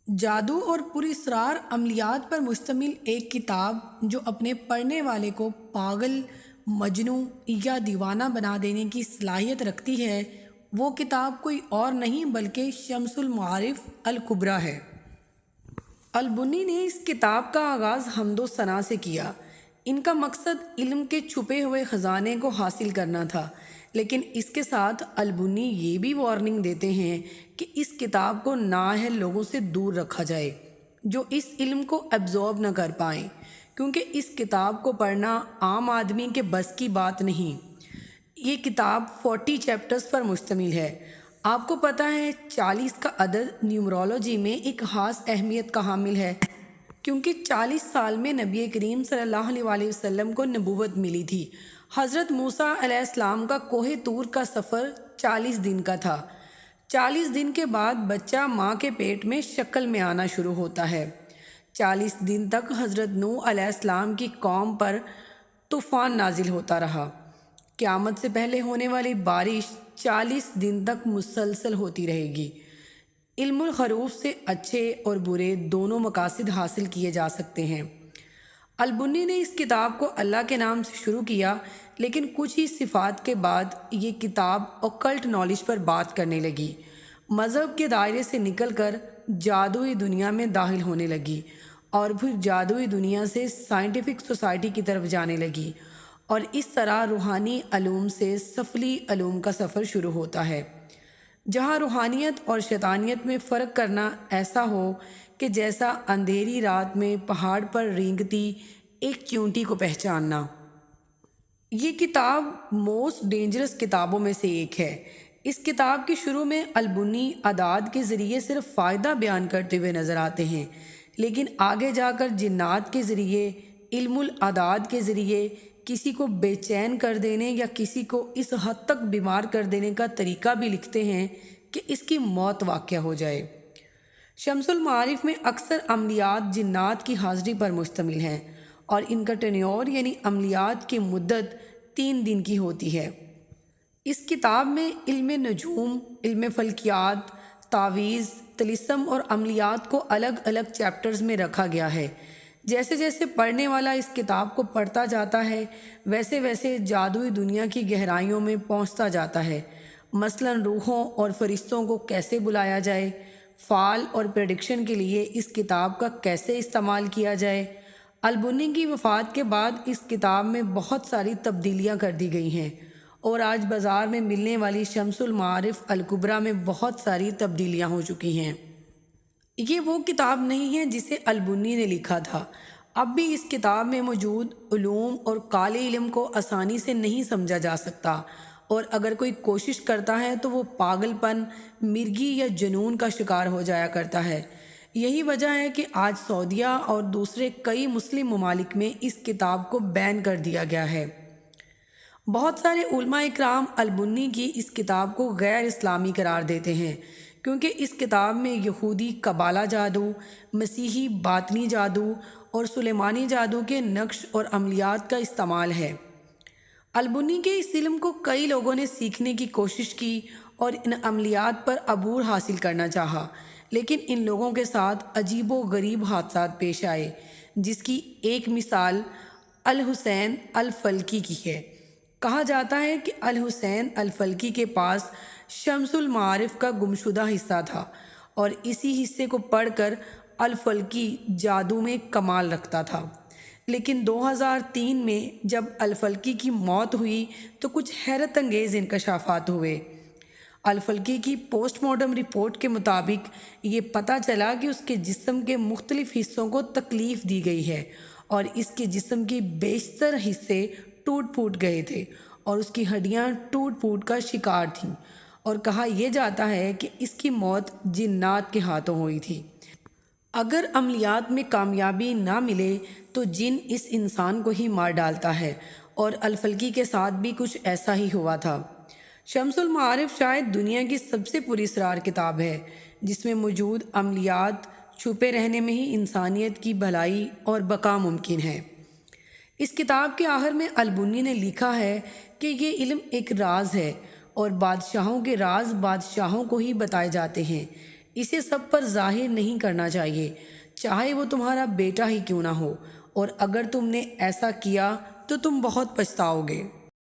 جادو اور پراسرار عملیات پر مشتمل ایک کتاب جو اپنے پڑھنے والے کو پاگل، مجنوں یا دیوانہ بنا دینے کی صلاحیت رکھتی ہے، وہ کتاب کوئی اور نہیں بلکہ شمس المعارف الکبریٰ ہے۔ البنی نے اس کتاب کا آغاز حمد و ثنا سے کیا۔ ان کا مقصد علم کے چھپے ہوئے خزانے کو حاصل کرنا تھا، لیکن اس کے ساتھ البنی یہ بھی وارننگ دیتے ہیں کہ اس کتاب کو نااہل لوگوں سے دور رکھا جائے جو اس علم کو ایبزورب نہ کر پائیں، کیونکہ اس کتاب کو پڑھنا عام آدمی کے بس کی بات نہیں۔ یہ کتاب 40 چیپٹرز پر مشتمل ہے۔ آپ کو پتہ ہے 40 کا عدد نیومرولوجی میں ایک خاص اہمیت کا حامل ہے، کیونکہ 40 سال میں نبی کریم صلی اللہ علیہ وسلم کو نبوت ملی تھی۔ حضرت موسیٰ علیہ السلام کا کوہ طور کا سفر 40 دن کا تھا۔ 40 دن کے بعد بچہ ماں کے پیٹ میں شکل میں آنا شروع ہوتا ہے۔ 40 دن تک حضرت نوح علیہ السلام کی قوم پر طوفان نازل ہوتا رہا۔ قیامت سے پہلے ہونے والی بارش 40 دن تک مسلسل ہوتی رہے گی۔ علم الحروف سے اچھے اور برے دونوں مقاصد حاصل کیے جا سکتے ہیں۔ البنی نے اس کتاب کو اللہ کے نام سے شروع کیا، لیکن کچھ ہی صفحات کے بعد یہ کتاب اوکلٹ نالج پر بات کرنے لگی، مذہب کے دائرے سے نکل کر جادوئی دنیا میں داخل ہونے لگی، اور پھر جادوئی دنیا سے سائنٹیفک سوسائٹی کی طرف جانے لگی، اور اس طرح روحانی علوم سے سفلی علوم کا سفر شروع ہوتا ہے، جہاں روحانیت اور شیطانیت میں فرق کرنا ایسا ہو کہ جیسا اندھیری رات میں پہاڑ پر رینگتی ایک چیونٹی کو پہچاننا۔ یہ کتاب موسٹ ڈینجرس کتابوں میں سے ایک ہے۔ اس کتاب کے شروع میں البنی اعداد کے ذریعے صرف فائدہ بیان کرتے ہوئے نظر آتے ہیں، لیکن آگے جا کر جنات کے ذریعے، علم الاعداد کے ذریعے کسی کو بے چین کر دینے یا کسی کو اس حد تک بیمار کر دینے کا طریقہ بھی لکھتے ہیں کہ اس کی موت واقع ہو جائے۔ شمس المعارف میں اکثر عملیات جنات کی حاضری پر مشتمل ہیں، اور ان کا ٹینیور یعنی عملیات کی مدت 3 دن کی ہوتی ہے۔ اس کتاب میں علم نجوم، علم فلکیات، تعویذ، طلسم اور عملیات کو الگ الگ چیپٹرز میں رکھا گیا ہے۔ جیسے جیسے پڑھنے والا اس کتاب کو پڑھتا جاتا ہے، ویسے ویسے جادوئی دنیا کی گہرائیوں میں پہنچتا جاتا ہے۔ مثلاً روحوں اور فرشتوں کو کیسے بلایا جائے، فال اور پریڈکشن کے لیے اس کتاب کا کیسے استعمال کیا جائے۔ البنی کی وفات کے بعد اس کتاب میں بہت ساری تبدیلیاں کر دی گئی ہیں، اور آج بازار میں ملنے والی شمس المعارف الکبریٰ میں بہت ساری تبدیلیاں ہو چکی ہیں۔ یہ وہ کتاب نہیں ہے جسے البنی نے لکھا تھا۔ اب بھی اس کتاب میں موجود علوم اور کالے علم کو آسانی سے نہیں سمجھا جا سکتا، اور اگر کوئی کوشش کرتا ہے تو وہ پاگل پن، مرگی یا جنون کا شکار ہو جایا کرتا ہے۔ یہی وجہ ہے کہ آج سعودیہ اور دوسرے کئی مسلم ممالک میں اس کتاب کو بین کر دیا گیا ہے۔ بہت سارے علماء اکرام البنی کی اس کتاب کو غیر اسلامی قرار دیتے ہیں، کیونکہ اس کتاب میں یہودی قبالہ جادو، مسیحی باطنی جادو اور سلیمانی جادو کے نقش اور عملیات کا استعمال ہے۔ البنی کے اس علم کو کئی لوگوں نے سیکھنے کی کوشش کی اور ان عملیات پر عبور حاصل کرنا چاہا، لیکن ان لوگوں کے ساتھ عجیب و غریب حادثات پیش آئے، جس کی ایک مثال الحسین الفلکی کی ہے۔ کہا جاتا ہے کہ الحسین الفلکی کے پاس شمس المعارف کا گمشدہ حصہ تھا، اور اسی حصے کو پڑھ کر الفلکی جادو میں کمال رکھتا تھا، لیکن 2003 میں جب الفلکی کی موت ہوئی تو کچھ حیرت انگیز انکشافات ہوئے۔ الفلکی کی پوسٹ مارٹم رپورٹ کے مطابق یہ پتہ چلا کہ اس کے جسم کے مختلف حصوں کو تکلیف دی گئی ہے، اور اس کے جسم کے بیشتر حصے ٹوٹ پھوٹ گئے تھے، اور اس کی ہڈیاں ٹوٹ پھوٹ کا شکار تھیں، اور کہا یہ جاتا ہے کہ اس کی موت جنات کے ہاتھوں ہوئی تھی۔ اگر عملیات میں کامیابی نہ ملے تو جن اس انسان کو ہی مار ڈالتا ہے، اور الفلکی کے ساتھ بھی کچھ ایسا ہی ہوا تھا۔ شمس المعارف شاید دنیا کی سب سے پراسرار کتاب ہے، جس میں موجود عملیات چھپے رہنے میں ہی انسانیت کی بھلائی اور بقا ممکن ہے۔ اس کتاب کے آخر میں البنی نے لکھا ہے کہ یہ علم ایک راز ہے، اور بادشاہوں کے راز بادشاہوں کو ہی بتائے جاتے ہیں۔ اسے سب پر ظاہر نہیں کرنا چاہیے، چاہے وہ تمہارا بیٹا ہی کیوں نہ ہو، اور اگر تم نے ایسا کیا تو تم بہت پچھتاؤ گے۔